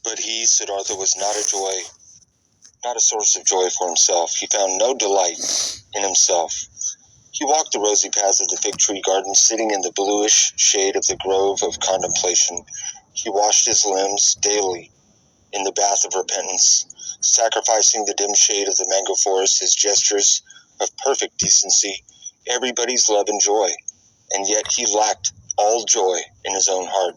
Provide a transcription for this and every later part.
But he, Siddhartha, was not a source of joy for himself. He found no delight in himself. He walked the rosy paths of the fig tree garden, sitting in the bluish shade of the grove of contemplation. He washed his limbs daily in the bath of repentance, sacrificing the dim shade of the mango forest, his gestures of perfect decency, everybody's love and joy. And yet he lacked all joy in his own heart.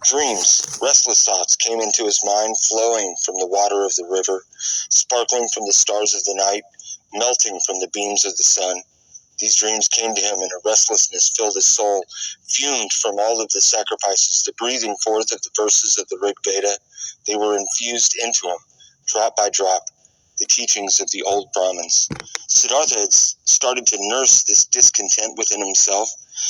Dreams, restless thoughts came into his mind, flowing from the water of the river, sparkling from the stars of the night, melting from the beams of the sun. These dreams came to him, and a restlessness filled his soul, fumed from all of the sacrifices, the breathing forth of the verses of the Rig Veda. They were infused into him, drop by drop, the teachings of the old Brahmins. Siddhartha had started to nurse this discontent within himself.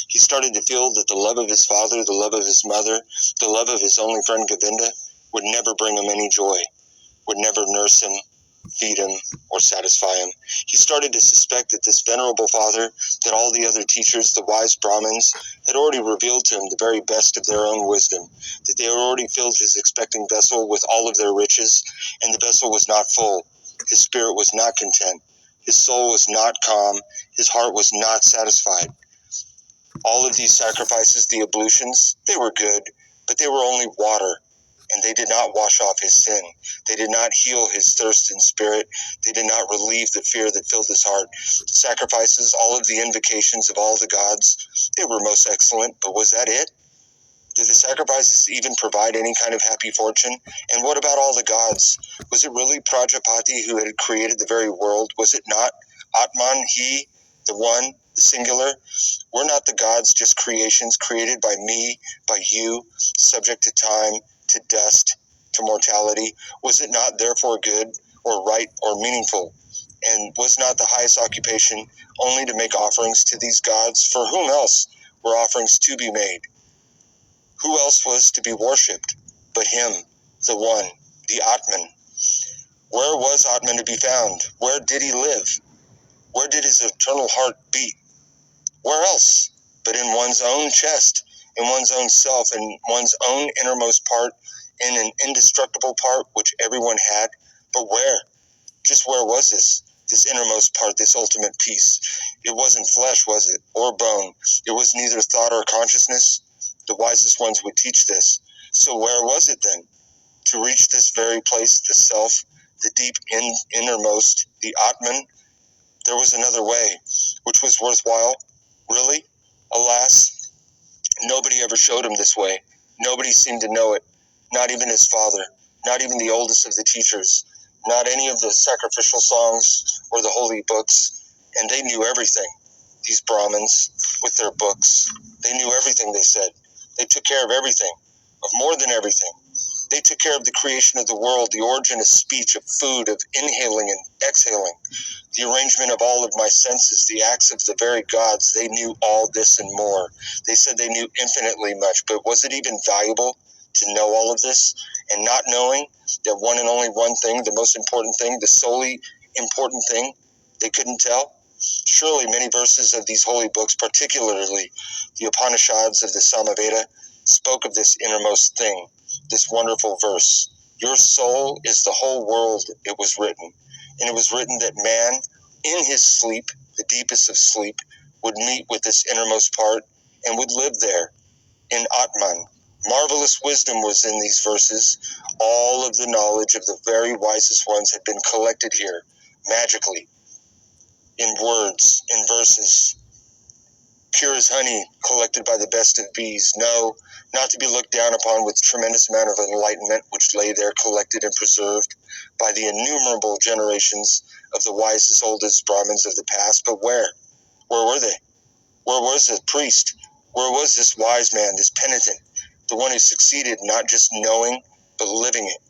He started to feel that the love of his father, the love of his mother, the love of his only friend Govinda would never bring him any joy, would never nurse him, feed him, or satisfy him. He started to suspect that this venerable father, that all the other teachers, the wise Brahmins, had already revealed to him the very best of their own wisdom, that they had already filled his expecting vessel with all of their riches, and the vessel was not full. His spirit was not content. His soul was not calm. His heart was not satisfied. All of these sacrifices, the ablutions, they were good, but they were only water, and they did not wash off his sin. They did not heal his thirst in spirit. They did not relieve the fear that filled his heart. The sacrifices, all of the invocations of all the gods, they were most excellent, but was that it? Did the sacrifices even provide any kind of happy fortune? And what about all the gods? Was it really Prajapati who had created the very world? Was it not Atman, he, the one, the singular? Were not the gods just creations created by me, by you, subject to time, to dust, to mortality? Was it not therefore good or right or meaningful? And was not the highest occupation only to make offerings to these gods? For whom else were offerings to be made? Who else was to be worshipped but him, the one, the Atman? Where was Atman to be found? Where did he live? Where did his eternal heart beat? Where else but in one's own chest, in one's own self, in one's own innermost part, in an indestructible part which everyone had? But where? Just where was this innermost part, this ultimate peace? It wasn't flesh, was it? Or bone. It was neither thought or consciousness. The wisest ones would teach this. So where was it then? To reach this very place, the self, the deep innermost, the Atman, there was another way, which was worthwhile. Really? Alas, nobody ever showed him this way. Nobody seemed to know it. Not even his father. Not even the oldest of the teachers. Not any of the sacrificial songs or the holy books. And they knew everything. These Brahmins, with their books. They knew everything, they said. They took care of everything, of more than everything. They took care of the creation of the world, the origin of speech, of food, of inhaling and exhaling, the arrangement of all of my senses, the acts of the very gods. They knew all this and more. They said they knew infinitely much, but was it even valuable to know all of this? And not knowing that one and only one thing, the most important thing, the solely important thing, they couldn't tell? Surely many verses of these holy books, particularly the Upanishads of the Samaveda, spoke of this innermost thing, this wonderful verse. Your soul is the whole world, it was written. And it was written that man, in his sleep, the deepest of sleep, would meet with this innermost part and would live there in Atman. Marvelous wisdom was in these verses. All of the knowledge of the very wisest ones had been collected here, magically, in words, in verses, pure as honey collected by the best of bees. No, not to be looked down upon with tremendous amount of enlightenment which lay there collected and preserved by the innumerable generations of the wisest, oldest Brahmins of the past. But where? Where were they? Where was the priest? Where was this wise man, this penitent, the one who succeeded not just knowing, but living it?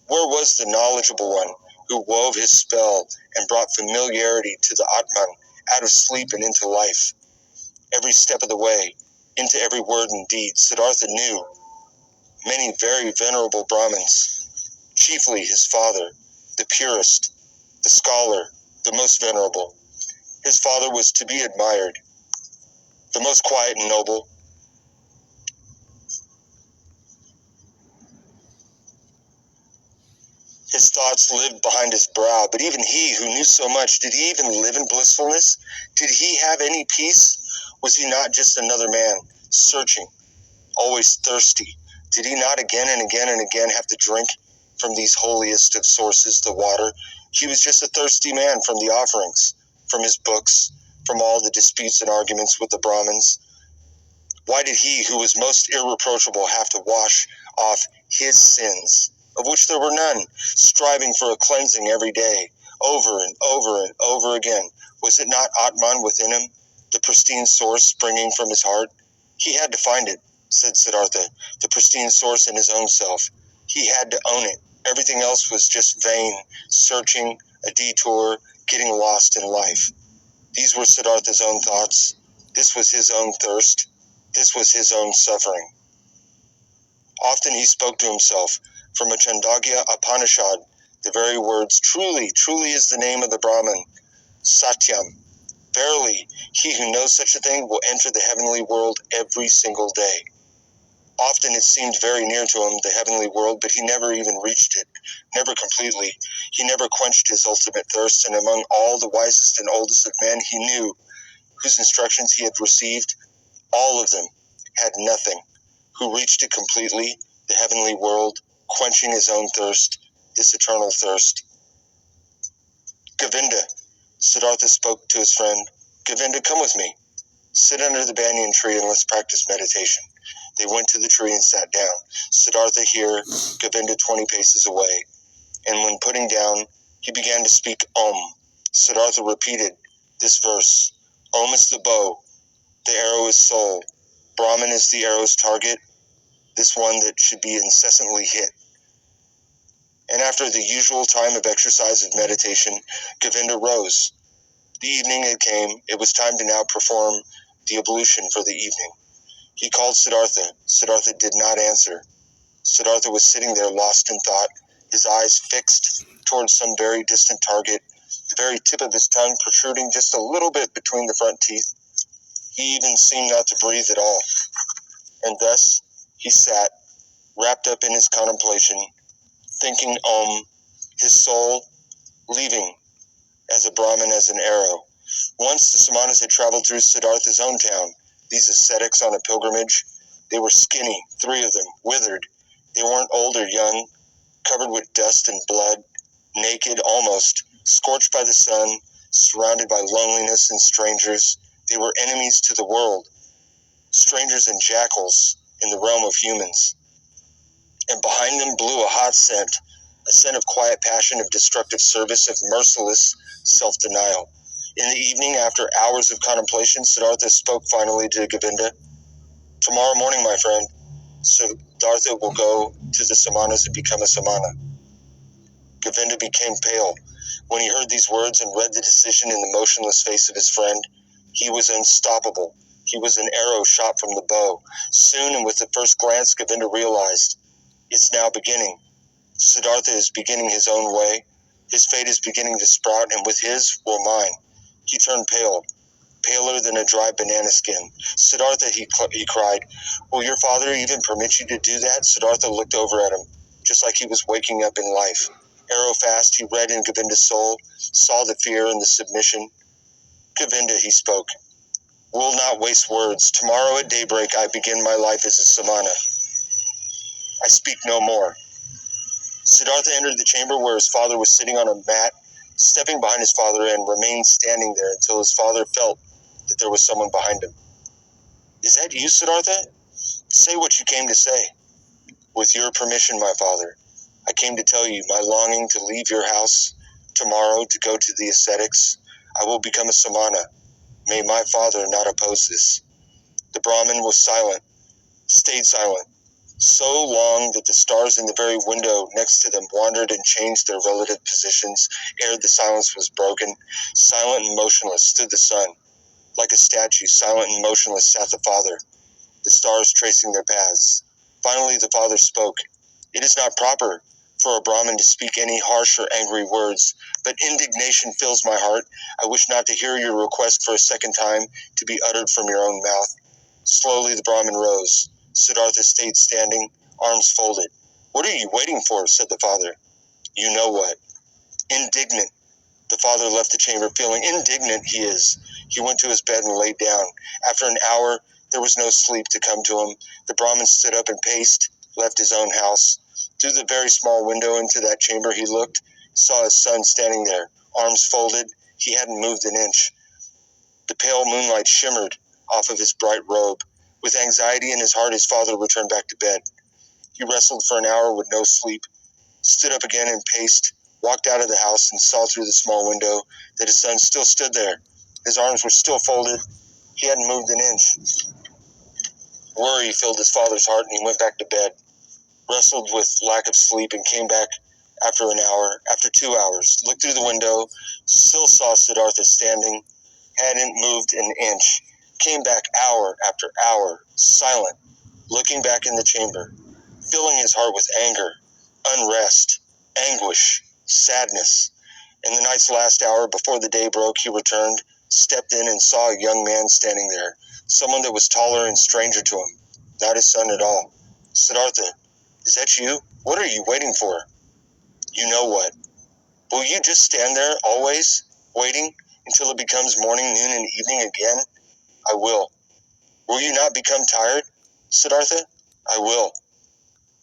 Where was the knowledgeable one who wove his spell and brought familiarity to the Atman out of sleep and into life? Every step of the way, into every word and deed, Siddhartha knew many very venerable Brahmins, chiefly his father, the purest, the scholar, the most venerable. His father was to be admired, the most quiet and noble. His thoughts lived behind his brow, but even he who knew so much, did he even live in blissfulness? Did he have any peace? Was he not just another man, searching, always thirsty? Did he not again and again and again have to drink from these holiest of sources, the water? He was just a thirsty man from the offerings, from his books, from all the disputes and arguments with the Brahmins. Why did he, who was most irreproachable, have to wash off his sins, of which there were none, striving for a cleansing every day, over and over and over again? Was it not Atman within him, the pristine source springing from his heart? He had to find it, said Siddhartha, the pristine source in his own self. He had to own it. Everything else was just vain, searching, a detour, getting lost in life. These were Siddhartha's own thoughts. This was his own thirst. This was his own suffering. Often he spoke to himself from a Chandogya Upanishad, the very words, truly, truly is the name of the Brahman, Satyam. Verily, he who knows such a thing will enter the heavenly world every single day. Often it seemed very near to him, the heavenly world, but he never even reached it, never completely. He never quenched his ultimate thirst, and among all the wisest and oldest of men he knew, whose instructions he had received, all of them had nothing, who reached it completely, the heavenly world, quenching his own thirst, this eternal thirst. Govinda, Siddhartha spoke to his friend. Govinda, come with me. Sit under the banyan tree and let's practice meditation. They went to the tree and sat down. Siddhartha here, Govinda 20 paces away. And when putting down, he began to speak Om. Siddhartha repeated this verse. Om is the bow. The arrow is soul. Brahman is the arrow's target, this one that should be incessantly hit. And after the usual time of exercise of meditation, Govinda rose. The evening had came. It was time to now perform the ablution for the evening. He called Siddhartha. Siddhartha did not answer. Siddhartha was sitting there lost in thought, his eyes fixed towards some very distant target, the very tip of his tongue protruding just a little bit between the front teeth. He even seemed not to breathe at all. And thus he sat, wrapped up in his contemplation, thinking Om, his soul leaving as a Brahmin as an arrow. Once the Samanas had traveled through Siddhartha's own town, these ascetics on a pilgrimage. They were skinny, 3 of them, withered. They weren't old or young, covered with dust and blood, naked almost, scorched by the sun, surrounded by loneliness and strangers. They were enemies to the world, strangers and jackals in the realm of humans. And behind them blew a hot scent, a scent of quiet passion, of destructive service, of merciless self-denial. In the evening, after hours of contemplation, Siddhartha spoke finally to Govinda. Tomorrow morning, my friend, Siddhartha will go to the Samanas and become a Samana. Govinda became pale. When he heard these words and read the decision in the motionless face of his friend, he was unstoppable. He was an arrow shot from the bow. Soon, and with the first glance, Govinda realized, it's now beginning. Siddhartha is beginning his own way. His fate is beginning to sprout, and with his will mine. He turned pale, paler than a dry banana skin. Siddhartha, he cried, will your father even permit you to do that? Siddhartha looked over at him, just like he was waking up in life. Arrow fast, he read in Govinda's soul, saw the fear and the submission. Govinda, he spoke, will not waste words. Tomorrow at daybreak I begin my life as a Samana. I speak no more. Siddhartha entered the chamber where his father was sitting on a mat, stepping behind his father, and remained standing there until his father felt that there was someone behind him. Is that you, Siddhartha? Say what you came to say. With your permission, my father, I came to tell you my longing to leave your house tomorrow to go to the ascetics. I will become a Samana. May my father not oppose this. The Brahmin was silent, stayed silent, so long that the stars in the very window next to them wandered and changed their relative positions ere the silence was broken. Silent and motionless stood the sun. Like a statue, silent and motionless sat the father, the stars tracing their paths. Finally the father spoke. It is not proper for a Brahmin to speak any harsh or angry words, but indignation fills my heart. I wish not to hear your request for a second time to be uttered from your own mouth. Slowly the Brahmin rose. Siddhartha stayed standing, arms folded. What are you waiting for? Said the father. You know what? Indignant. The father left the chamber feeling indignant he is. He went to his bed and laid down. After an hour, there was no sleep to come to him. The Brahmin stood up and paced, left his own house. Through the very small window into that chamber he looked, saw his son standing there, arms folded. He hadn't moved an inch. The pale moonlight shimmered off of his bright robe. With anxiety in his heart, his father returned back to bed. He wrestled for an hour with no sleep, stood up again and paced, walked out of the house and saw through the small window that his son still stood there. His arms were still folded. He hadn't moved an inch. Worry filled his father's heart, and he went back to bed, wrestled with lack of sleep, and came back after an hour, after 2 hours, looked through the window, still saw Siddhartha standing, hadn't moved an inch, came back hour after hour, silent, looking back in the chamber, filling his heart with anger, unrest, anguish, sadness. In the night's last hour, before the day broke, he returned, stepped in, and saw a young man standing there, someone that was taller and stranger to him, not his son at all. Siddhartha, is that you? What are you waiting for? You know what? Will you just stand there, always, waiting until it becomes morning, noon, and evening again? I will. Will you not become tired, Siddhartha? I will.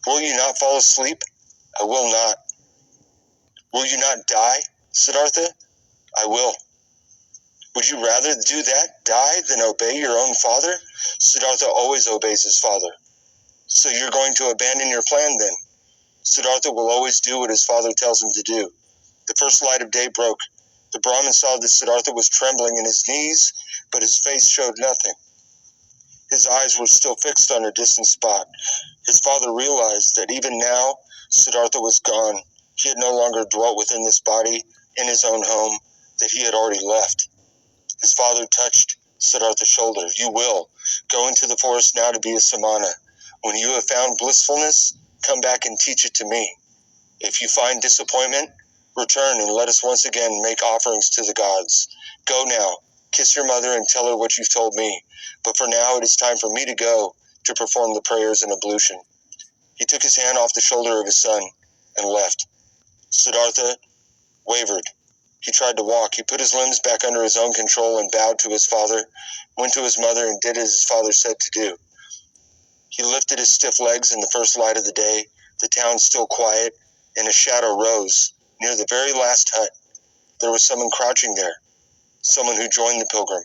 Will you not fall asleep? I will not. Will you not die, Siddhartha? I will. Would you rather do that, die, than obey your own father? Siddhartha always obeys his father. So you're going to abandon your plan then? Siddhartha will always do what his father tells him to do. The first light of day broke. The Brahmin saw that Siddhartha was trembling in his knees, but his face showed nothing. His eyes were still fixed on a distant spot. His father realized that even now, Siddhartha was gone. He had no longer dwelt within this body, in his own home, that he had already left. His father touched Siddhartha's shoulder. You will go into the forest now to be a samana. When you have found blissfulness, come back and teach it to me. If you find disappointment, return and let us once again make offerings to the gods. Go now, kiss your mother and tell her what you've told me. But for now, it is time for me to go to perform the prayers and ablution. He took his hand off the shoulder of his son and left. Siddhartha wavered. He tried to walk. He put his limbs back under his own control and bowed to his father, went to his mother and did as his father said to do. He lifted his stiff legs in the first light of the day, the town still quiet, and a shadow rose near the very last hut. There was someone crouching there, someone who joined the pilgrim.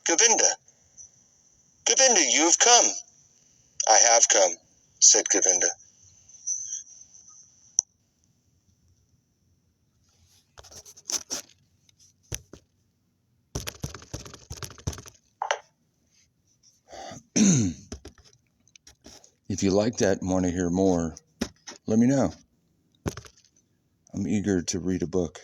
Govinda! Govinda, you have come. I have come, said Govinda. If you like that and want to hear more, let me know. I'm eager to read a book.